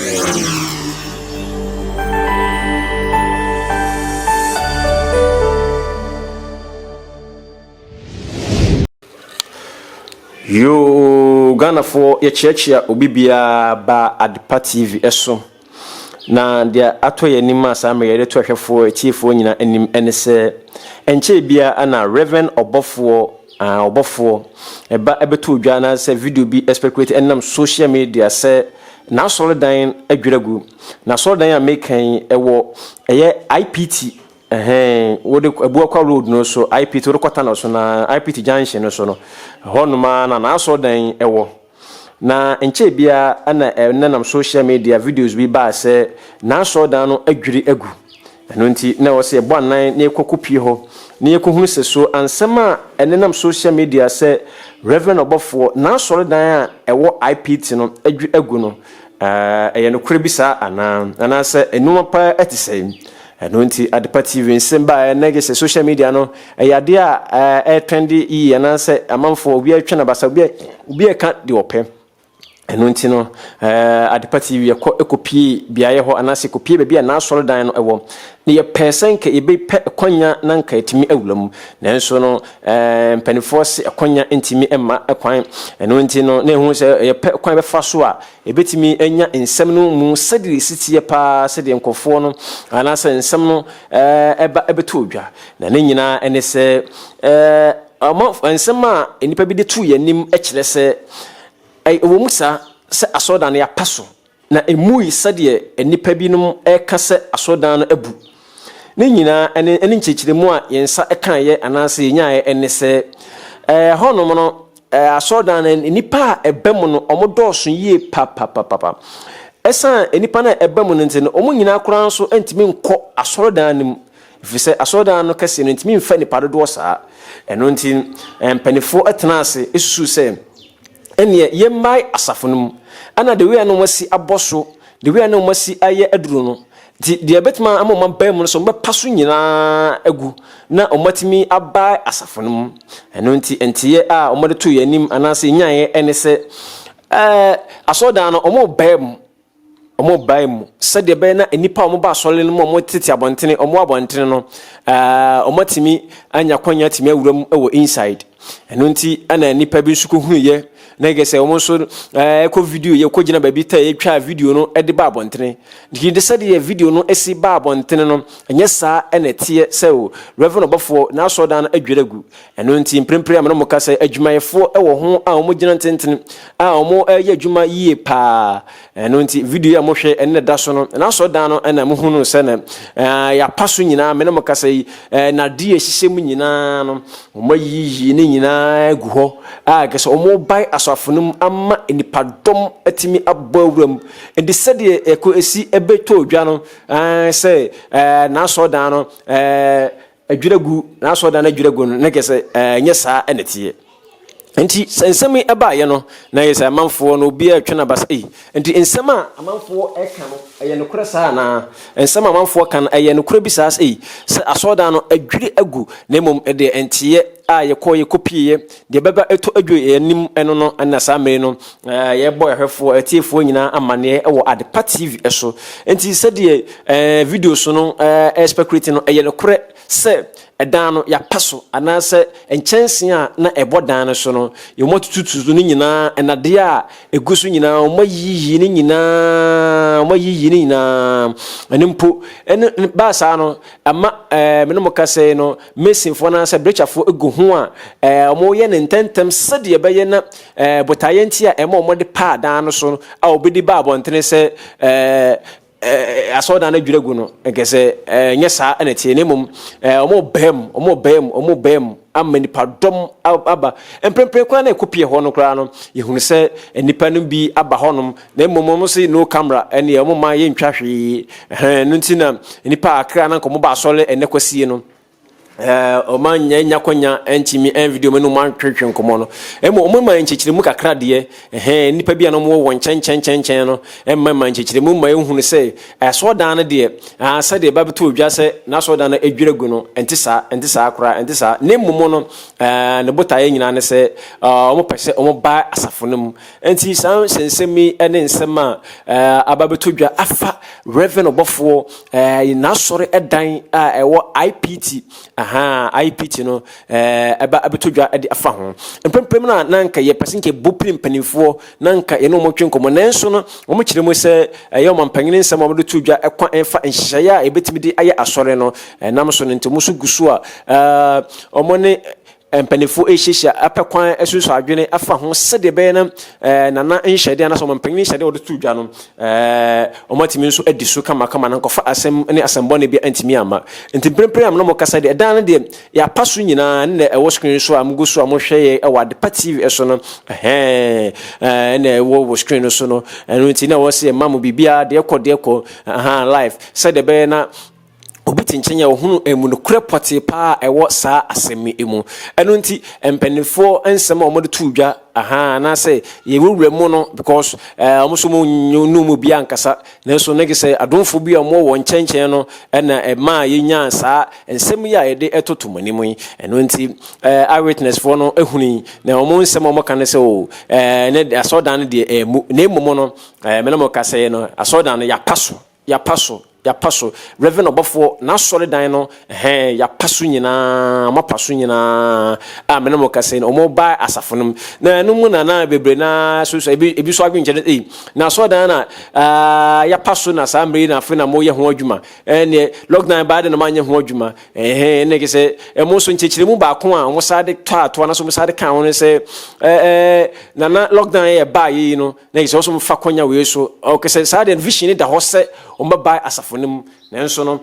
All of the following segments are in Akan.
Yo Ghana for ye chechia obibia ba Adepa TV eso na dia atoye nima asame ye to hwefo etiefo nyina enim enese enche bia ana Reverend Obofour eba ebeto odwa na se video bi speculate enam social media se na solidan adwiragu na solidan a mekan ewo eye IPT wode ebuakwa road no so IPT wode kwata no so na IPT junction no so no honuma na solidan ewo na enche bia ana enam social media videos bi ba se na solidan no adwiri agu eno nti na wo se ebo anan na ekokopie ho na ekohunu se so ansema enenam social media se Reverend Obofour na solidan a ewo IPT no adwiri agu no eye no kure bisa ana se enuma pa etisem eno nti Adepa TV nsemba na se social media no eyade a trendy yi ana se amanfo obi atwa na basa obi eka de opem eno nti no Adepa TV ekopie biaye ho ana se kopie be bia na solidan no ewo ne ye person ke ebe kwanya na nka etimi awulam nanso no mpanifo se kwanya ntimi emma ekwan eno nti no na ehu se ye kwan be fa so a ebetimi enya ensem no mu sediri sitie pa sede nkofo no ana se ensem no eba ebeto odwa na ne nyina ene se ensem a enipa bi de tu yanim ekire se wo musa se asodan ya paso na emui sede enipa binom ekase asodan no abu ne nyina ene nchechiremu a yensa ekan ye anase yenyae ene se honom no asodan enipa ebem no omodoso yie pa esa enipa na ebem no nti no omo nyina akora nso antimi nko asodan nim fise asodan no kase no ntimi mfa nipa dodo saa eno nti mpanifo atenase esusu se ene yembai asafonum ana de we no wasi aboso de we no wasi aye aduru no de betima amoma bam no so mbepaso nyina agu na omatimi abai asafonum eno nti entiye a omode to yanim anase nyaye ene se asodan no omo bam sede be na enipa omo ba asole no omo tete abontene omo abontene no omatimi anya kwanya timi awuram ewo inside eno nti ana enipa bi nsuko huye na gese omo so eko video ye ko gina baby ta ye twa video no e de ba abontene de said ye video no esi ba abontene no enye saa ene tie se o Reverend Obofour na asodan adweragu eno nti mprempre am no mokasa adwumayefo ewo ho a omo gina ntenten a omo ye adwuma yie pa eno nti video ya mo hwe ene da so no na asodan no ena mo hunu se na ya paso nyina me no mokasa na die hihye nyina no omo yiyi ne nyina gu ho a gese omo bai asofonum amma enipadom atimi abawuram ende sede eko esi ebeto odwa no se na asodan no adwiragu na asodan adwiragu no ne gese nyesa enetie enti ensemi eba ye no na yesa amanfo no obi atwena basa enti ensema amanfo eka no eye no kura saa na ensema amanfo kan eye no kura bi saa se asodan no adwiri agu na mom de entiye a ye kopie de beba eto adwo enim eno no na saa mere no ye boy hwefo atiefo nyina amane ewo Adepa TV eso enti sede video so no speculate no eye no kura se edan no ya paso anase enchense a na ebodan no so no ye motututu no nyina enade a egusu nyina omayiyi ni nyina enimpo en ba sa no ama menemo kase no mesinfo na se brechafo egu ho a omo ye ne ntentem sede be ye na botaye nti a emo de pa dan no so a obedi ba abontene se asodan adwiragu no egese nyesa enetie nemum omo bam amani padom aba emprempre kwa na ekopie ho no kra no yehunu se enipa no bi aba honom na emom se no camera ene omo ma ye ntwahwe no ntina enipa akra na nkomo ba asole ene kwasie no oman nya konya entimi en video me no man twetwe nkomo no emo omama nchechire mu kakra de nipa bia no mo wo nchen no emma nchechire mu ma ehunu se so dan no de asa de ba beto odwa se na so dan no edweregu no entisa akra entisa ne mumo no ne botaye nyina ne se omo pese omo ba asafo no mu enti san sensemi ene nsema aba beto odwa afa Reverend Obofour na sore edan ewo IPT IPT no eba abetodwa ade afa ho empempem na nka ye person ke boprim panifo na nka ye no mo twenkomo nanso no mo kire mo se ye mo mpanyine nsem mo do todwa ekwa enfa nhihya ebetimi di aye asore no nam so no ntemu so gusu a omo ne empanifo ehihia apekwan esusu adwene afa ho sede be na nana nhede na so mpanyine nhede wo do todwa no omatimi nso adisu kama na nkofa asem ne asembo ne bi antimi ama ntimprempre am no mo kasa de dan de ya paso nyina ne ewo screen so am gusu am hweye e Adepa TV eso no ne ewo screen so no enu nti na wo se mamu bibia de ekọ live sede be na obiti nchenya ohunu emu no kure poti pa ewo saa asemi emu enu nti empanifo ensema omodo tudwa na say ye wure mu no because omuso mu numu bia nkasa na so nege say adonfo bia mo wo nchen no na ma yenya saa ensem ya yede etotomani mu enu nti eyewitness for no ehuni na omo nsema omo kan say o ne asodan de emu na emu no me no mo kasa no asodan ya paso Reverend Obofour na sore dan no ya paso nyina ma paso nyina me no mo kase no mo ba asafo no na no mu na bebre na so ebi so adwenche na so dan na ya paso na sambre na fe na mo ye ho adwuma ne lockdown ba de na ma nye ho adwuma ne ke se mo so nchechire mu ba ko a mo sa de to na so mo sa de kan ho se na lockdown ye ba yi no ne ke se so mo fa konya we so o ke se sa de vision da ho se o ma ba asafo nanso no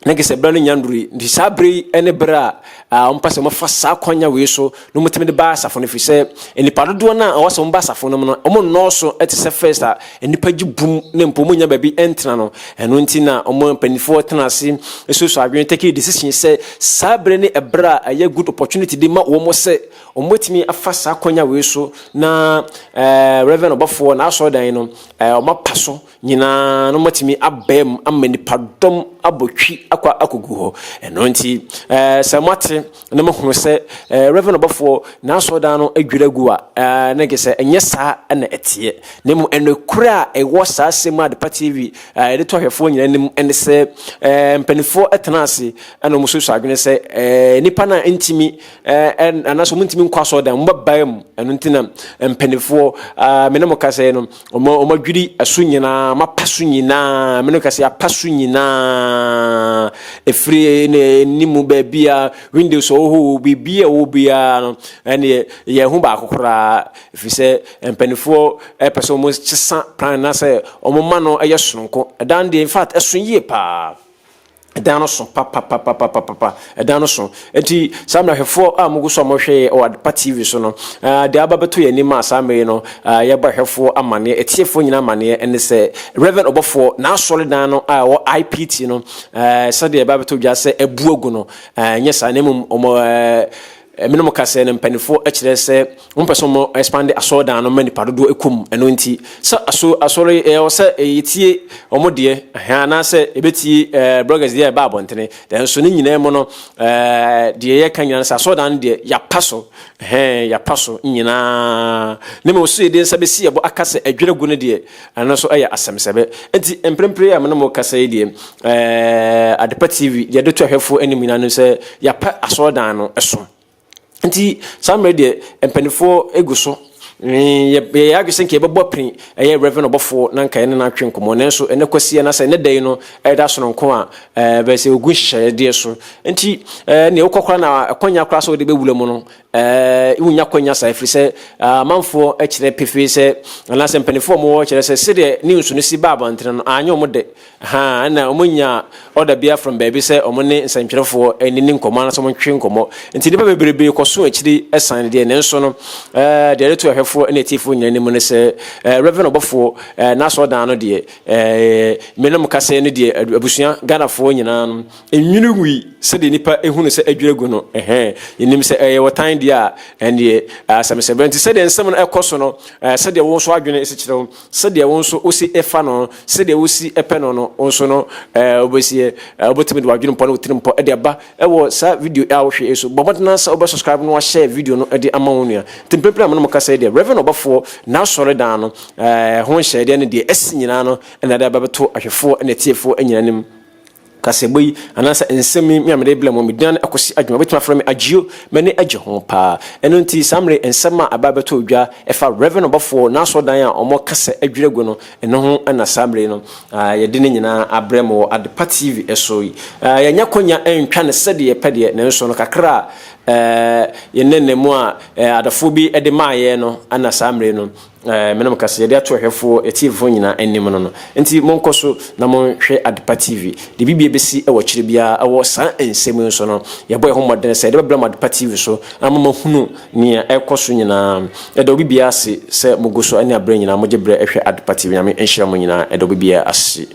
nege se bra no nyanduri ndi sabri ene bra ompase mo fa sa kwanya we so no mutimi de ba asafo no fi se enipa dodo na o so mba asafo no omo no so etise first enipa gibum ne mpomu nya ba bi entra no eno nti na omo panifo tenase esoso adwen take decision se sabre ne ebra aye good opportunity de ma wo mo se omotimi afa sa kwanya we so na Reverend Obofour na so dan no o ma paso nyina no motimi abem amanipa dom abotwi akwa akogu ho eno nti samate na mahunu se Reverend Obofour na so dan no adwiragu a na gese enye saa na etie nemu enokura ewo saa sema Adepa TV de to hwefo nyina nemu ene se mpanifo etenase ana mususu adwene se nipa na ntimi anaso muntimi nkwa so dan mbabam eno nti na mpanifo menemo kase no omadwiri asu nyina mapaso nyina menemo kase apaso nyina efri ne nimu babia windows oho bibia obia no ene ye hu ba kokora efise mpanifo person mo chisa plan na se omoma no eye sonko dan de in fact esun ye pa danoso papa danoso enti samna hwefo amuguso mohwe o Adepa TV so no de ababeto ye nima asame no ye ba hwefo amane etiefo nyina amane ene se Reverend Obofour na sole dan no o IPT no so de ababeto dwa se ebuogu no nyesa nemu minimo kase ne mpanifo akire se umpeso mo expand asodan no mani padodo ekum eno nti so asore o se yitie omode na se ebeti bloggers dia ba abontene den so ni nyina mo no de ye kan nyina se asodan de ya paso nyina ne mo so de nsa besi ebo akase adweregu ne de ana so aya asemsebe enti emprempre ya minimo kase de Adepa TV de do to hwefo animina no se ya pa asodan no eso nti samre de empanifo eguso ye agese nke bebo prin Reverend Obofour na nka ene na atwe nkomo nenso ene kwasi na se ne dai no da so nko a be se ogun hihye de so nti ne okokora na akonya kora so de bewule mu no wunya kwanya sa efiri se manfo e kire pefe se ana se mpanifo mo kire se sede news no si baba ntre no anyo mo de ha na omunya order bia from baby se omone nsantwerefo enini nkomo na so mo ntwe nkomo nti nipa bebrebe koso akiri esan de ne nso no de reto ahwefo na etifo nyane mu ne se Reverend Obofour na so dan no de menom kase ne de abusua ganafo nyina no enwunu wi se de nipa ehunu se adwiregu no yenim se wotan de a ene asem se brenti se de nsem no ekoso no se de wo so adwene ese kire se de wo so osi efa no se de osi epe no no onso no obesie obotimi de wadwene mpo no tirimpo e de ba wo sa video a wo hwe eso bomotna sa obe subscribe no share video no e de ama wonu a tempempem am no kasa de Reverend Obofour na sore dan no ho share de ne de esinyina no na da ba beto ahwefo na tiefo anyinanim kaseboyi anasa ensemi mi amede bla mo midan akosi adwuma betuma from agio mani agye ho pa eno nti samre ensema ababeto odwa efa Reverend Obofour na so dan a omo kasa adwiregu no eno ho na samre no yede ne nyina abremo Adepa TV eso yi yanya konya entwa ne sede ye pede ne nso no kakra yenene mu a adafo bi ede maaye no ana samre no menom kase yede ato hwefo etifo nyina anim no no nti monkoso na monhwe Adepa TV de bibie besi e wo kire bia e wo san ensem nso no ye boy ho modern se de beblam Adepa TV so amama hunu ne ekoso nyina e de bibia ase se mogoso ani abra nyina moje bre ehwe Adepa TV nyame enhyira mo nyina e de bibia ase